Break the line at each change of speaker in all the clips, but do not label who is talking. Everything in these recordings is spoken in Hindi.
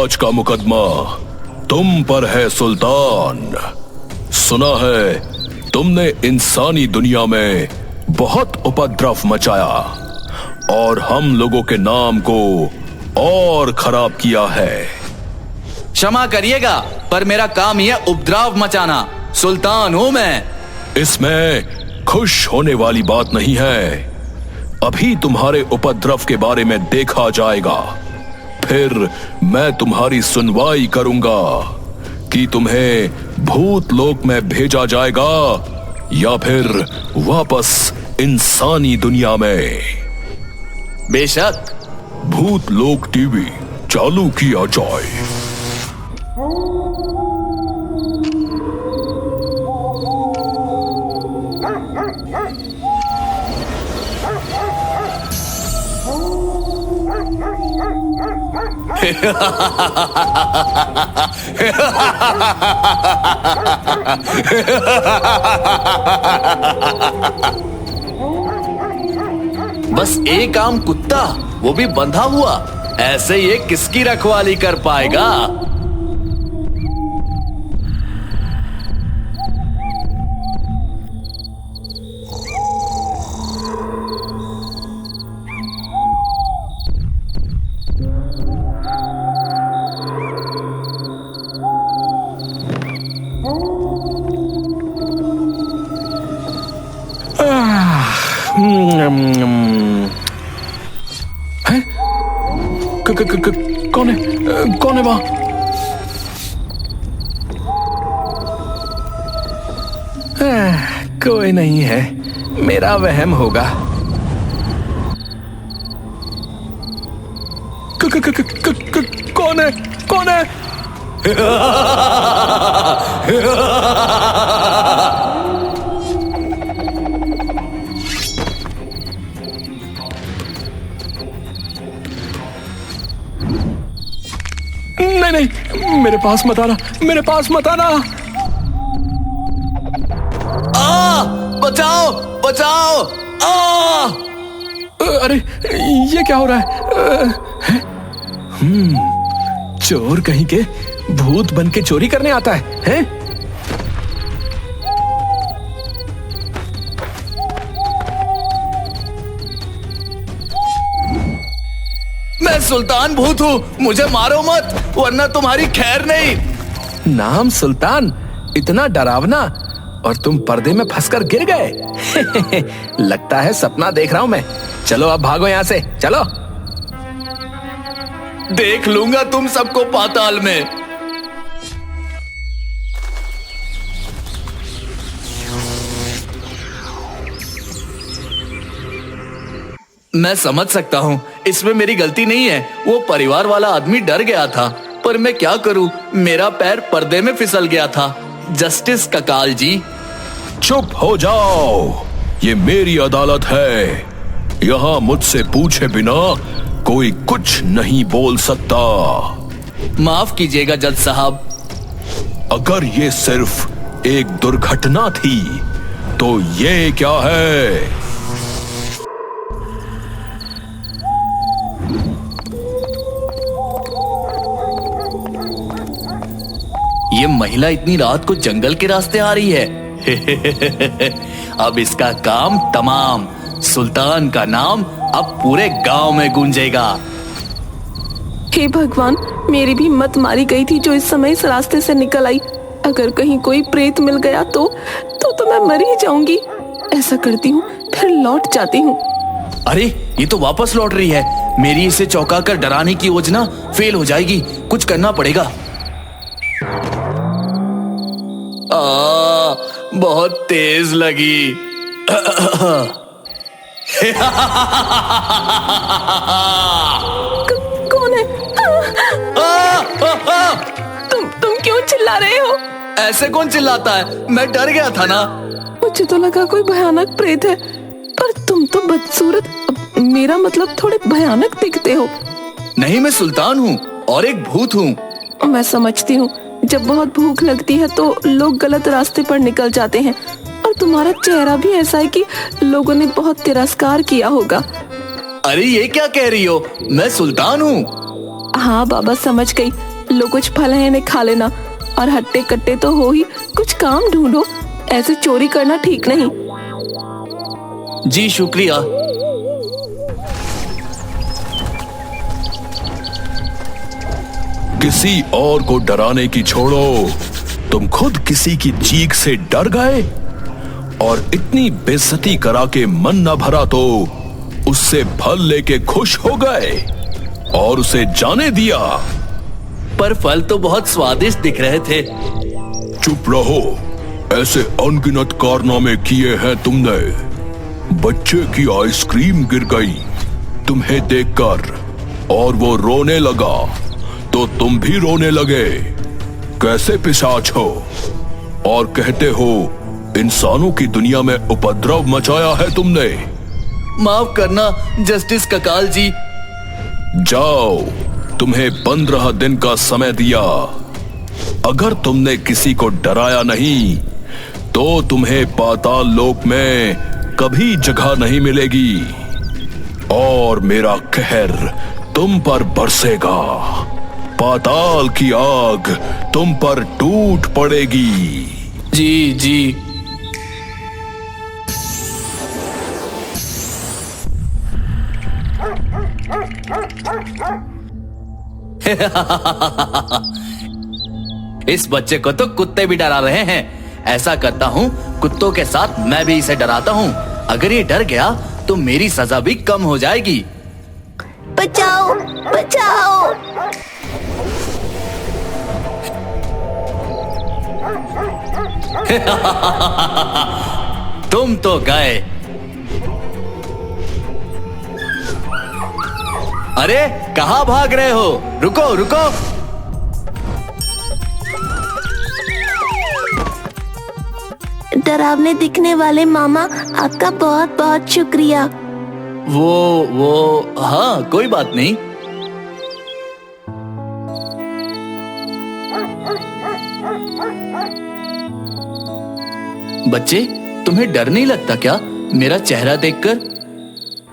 आज का मुकदमा तुम पर है सुल्तान। सुना है तुमने इंसानी दुनिया में बहुत उपद्रव मचाया और हम लोगों के नाम को और खराब किया है।
क्षमा करिएगा, पर मेरा काम यह उपद्रव मचाना। सुल्तान हूं मैं।
इसमें खुश होने वाली बात नहीं है। अभी तुम्हारे उपद्रव के बारे में देखा जाएगा, फिर मैं तुम्हारी सुनवाई करूंगा कि तुम्हें भूत लोक में भेजा जाएगा या फिर वापस इंसानी दुनिया में।
बेशक।
भूत लोक टीवी चालू किया जाए।
बस एक आम कुत्ता, वो भी बंधा हुआ, ऐसे ये किसकी रखवाली कर पाएगा?
कौन है वहां?
कोई नहीं है, मेरा वहम होगा।
कौन है? कौन है? नहीं, मेरे पास मत आना, मेरे पास मत आना।
बचाओ, बचाओ!
अरे ये क्या हो रहा है? चोर कहीं के भूत बन के चोरी करने आता है?
मैं सुल्तान भूत हूँ, मुझे मारो मत वरना तुम्हारी खैर नहीं।
नाम सुल्तान, इतना डरावना, और तुम पर्दे में फंसकर गिर गए। लगता है सपना देख रहा हूं मैं। चलो अब भागो यहां से, चलो।
देख लूंगा तुम सबको पाताल में। मैं समझ सकता हूँ, इसमें मेरी गलती नहीं है। वो परिवार वाला आदमी डर गया था, पर मैं क्या करूँ, मेरा पैर पर्दे में फिसल गया था। जस्टिस ककाल जी।
चुप हो जाओ, ये मेरी अदालत है। यहाँ मुझसे पूछे बिना कोई कुछ नहीं बोल सकता।
माफ कीजिएगा जज साहब।
अगर ये सिर्फ एक दुर्घटना थी तो ये क्या है?
ये महिला इतनी रात को जंगल के रास्ते आ रही है। अब इसका काम तमाम। सुल्तान का नाम अब पूरे गांव में गूंजेगा।
हे भगवान, मेरी भी मत मारी गई थी जो इस समय इस रास्ते से निकल आई। अगर कहीं कोई प्रेत मिल गया तो मैं मर ही जाऊंगी। ऐसा करती हूँ, फिर लौट जाती हूँ।
अरे ये तो वापस लौट रही है। मेरी इसे चौंका कर डराने की योजना फेल हो जाएगी। कुछ करना पड़ेगा। बहुत तेज लगी।
कौन है? तुम क्यों चिल्ला रहे हो?
ऐसे कौन चिल्लाता है? मैं डर गया था ना।
मुझे तो लगा कोई भयानक प्रेत है, पर तुम तो बदसूरत, मेरा मतलब थोड़े भयानक दिखते हो।
नहीं, मैं सुल्तान हूँ और एक भूत हूँ।
मैं समझती हूँ, जब बहुत भूख लगती है तो लोग गलत रास्ते पर निकल जाते हैं, और तुम्हारा चेहरा भी ऐसा है कि लोगों ने बहुत तिरस्कार किया होगा।
अरे ये क्या कह रही हो? मैं सुल्तान हूँ।
हाँ बाबा, समझ गई। लो कुछ फल है इन्हें खा लेना, और हट्टे कट्टे तो हो ही, कुछ काम ढूंढो, ऐसे चोरी करना ठीक नहीं।
जी शुक्रिया।
किसी और को डराने की छोड़ो, तुम खुद किसी की चीख से डर गए और इतनी बेइज्जती करा के मन न भरा तो उससे फल लेके खुश हो गए और उसे जाने दिया।
पर फल तो बहुत स्वादिष्ट दिख रहे थे।
चुप रहो, ऐसे अनगिनत कारनामे किए हैं तुमने। बच्चे की आइसक्रीम गिर गई तुम्हें देखकर और वो रोने लगा तो तुम भी रोने लगे। कैसे पिशाच हो और कहते हो इंसानों की दुनिया में उपद्रव मचाया है तुमने।
माफ करना जस्टिस ककाल जी।
जाओ, तुम्हें 15 दिन का समय दिया। अगर तुमने किसी को डराया नहीं तो तुम्हें पाताल लोक में कभी जगह नहीं मिलेगी और मेरा कहर तुम पर बरसेगा। पाताल की आग तुम पर टूट पड़ेगी।
जी जी। इस बच्चे को तो कुत्ते भी डरा रहे हैं। ऐसा करता हूँ, कुत्तों के साथ मैं भी इसे डराता हूँ। अगर ये डर गया तो मेरी सजा भी कम हो जाएगी।
बचाओ बचाओ।
तुम तो गए। अरे कहाँ भाग रहे हो? रुको रुको।
डरावने दिखने वाले मामा, आपका बहुत बहुत शुक्रिया।
वो हाँ, कोई बात नहीं। बच्चे, तुम्हें डर नहीं लगता क्या मेरा चेहरा देखकर?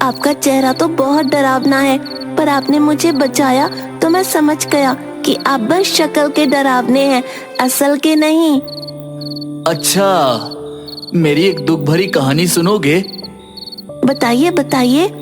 आपका चेहरा तो बहुत डरावना है, पर आपने मुझे बचाया तो मैं समझ गया कि आप बस शक्ल के डरावने हैं, असल के नहीं।
अच्छा, मेरी एक दुख भरी कहानी सुनोगे?
बताइए बताइए।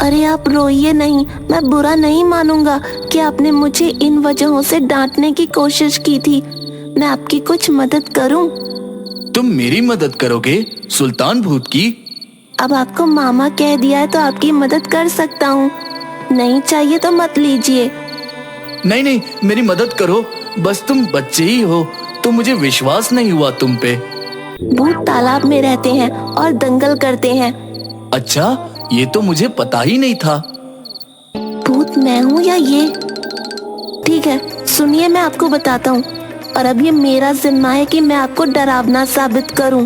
अरे आप रोइए नहीं, मैं बुरा नहीं मानूंगा कि आपने मुझे इन वजहों से डांटने की कोशिश की थी। मैं आपकी कुछ मदद करूं?
तुम मेरी मदद करोगे सुल्तान भूत की?
अब आपको मामा कह दिया है तो आपकी मदद कर सकता हूँ। नहीं चाहिए तो मत लीजिए।
नहीं नहीं, मेरी मदद करो। बस तुम बच्चे ही हो तो मुझे विश्वास नहीं हुआ तुम पे।
भूत तालाब में रहते हैं और दंगल करते हैं।
अच्छा, ये तो मुझे पता ही नहीं था।
भूत मैं हूँ या ये? ठीक है, सुनिए मैं आपको बताता हूँ, और अब ये मेरा जिम्मा है कि मैं आपको डरावना साबित करूँ।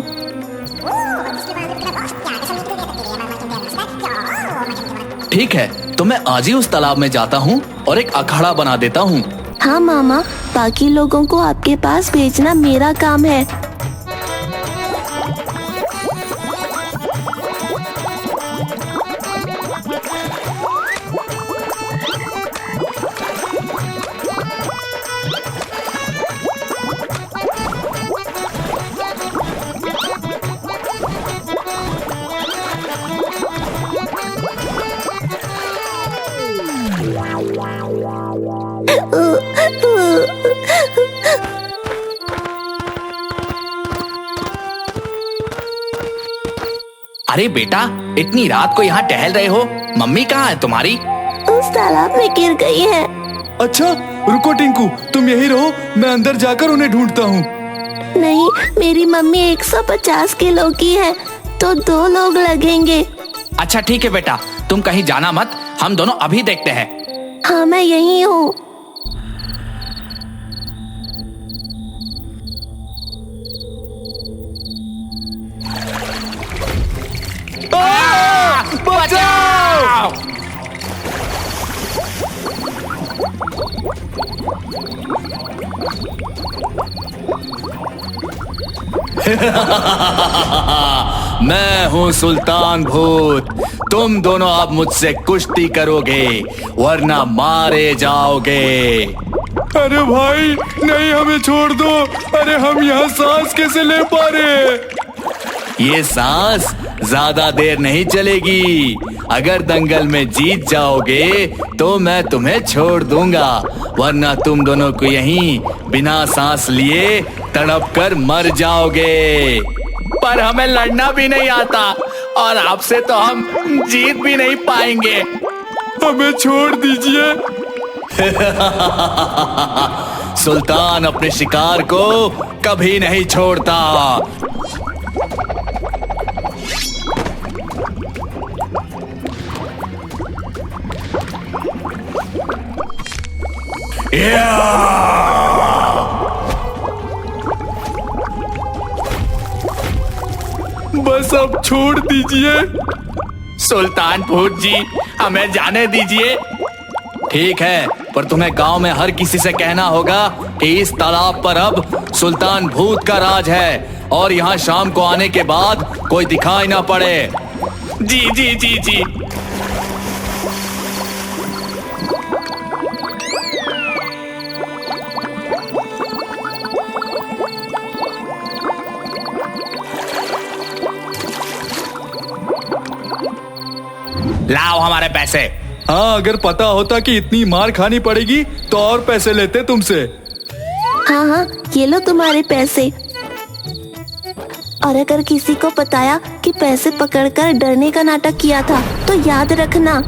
ठीक है, तो मैं आज ही उस तालाब में जाता हूँ और एक अखाड़ा बना देता हूँ।
हाँ मामा, बाकी लोगों को आपके पास भेजना मेरा काम है।
अरे बेटा, इतनी रात को यहाँ टहल रहे हो? मम्मी कहाँ है तुम्हारी?
उस तालाब में गिर गई है।
अच्छा रुको टिंकू, तुम यही रहो, मैं अंदर जाकर उन्हें ढूंढता हूँ।
नहीं, मेरी मम्मी 150 किलो की है, तो 2 लोग लगेंगे।
अच्छा ठीक है बेटा, तुम कहीं जाना मत, हम दोनों अभी देखते हैं।
हाँ, मैं यही हूँ।
बचाओ! मैं हूँ सुल्तान भूत। तुम दोनों अब मुझसे कुश्ती करोगे, वरना मारे जाओगे।
अरे भाई नहीं, हमें छोड़ दो। अरे हम यहाँ सांस कैसे ले पा रहे?
ये सांस ज्यादा देर नहीं चलेगी। अगर दंगल में जीत जाओगे तो मैं तुम्हें छोड़ दूंगा, वरना तुम दोनों को यहीं बिना सांस लिए तड़प कर मर जाओगे। पर हमें लड़ना भी नहीं आता और आपसे तो हम जीत भी नहीं पाएंगे।
हमें छोड़ दीजिए।
सुल्तान अपने शिकार को कभी नहीं छोड़ता।
बस अब छोड़ दीजिए।
सुल्तान भूत जी, हमें जाने दीजिए। ठीक है, पर तुम्हें गांव में हर किसी से कहना होगा कि इस तालाब पर अब सुल्तान भूत का राज है और यहाँ शाम को आने के बाद कोई दिखाई ना पड़े। जी जी जी जी। लाओ हमारे पैसे।
हाँ, अगर पता होता कि इतनी मार खानी पड़ेगी तो और पैसे लेते तुमसे।
हाँ हाँ, ये लो तुम्हारे पैसे। और अगर किसी को बताया कि पैसे पकड़कर डरने का नाटक किया था तो याद रखना।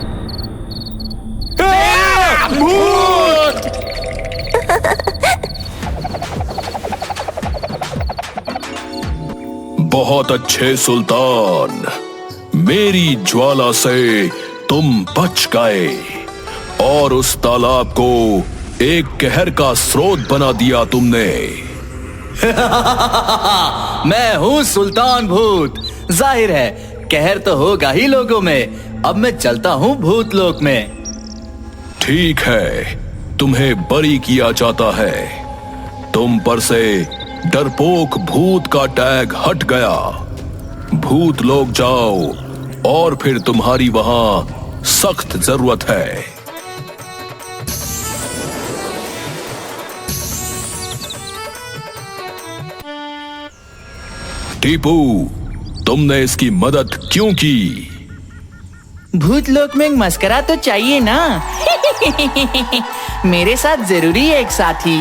भूत!
बहुत अच्छे सुल्तान, मेरी ज्वाला से तुम बच गए और उस तालाब को एक कहर का स्रोत बना दिया तुमने।
मैं हूँ सुल्तान भूत। जाहिर है कहर तो होगा ही लोगों में। अब मैं चलता हूँ भूत लोक में।
ठीक है, तुम्हें बरी किया जाता है। तुम पर से डरपोक भूत का टैग हट गया। भूत लोग जाओ और फिर तुम्हारी वहां सख्त जरूरत है। टीपू, तुमने इसकी मदद क्यों की?
भूत लोक में एक मस्करा तो चाहिए ना। मेरे साथ जरूरी है एक साथी।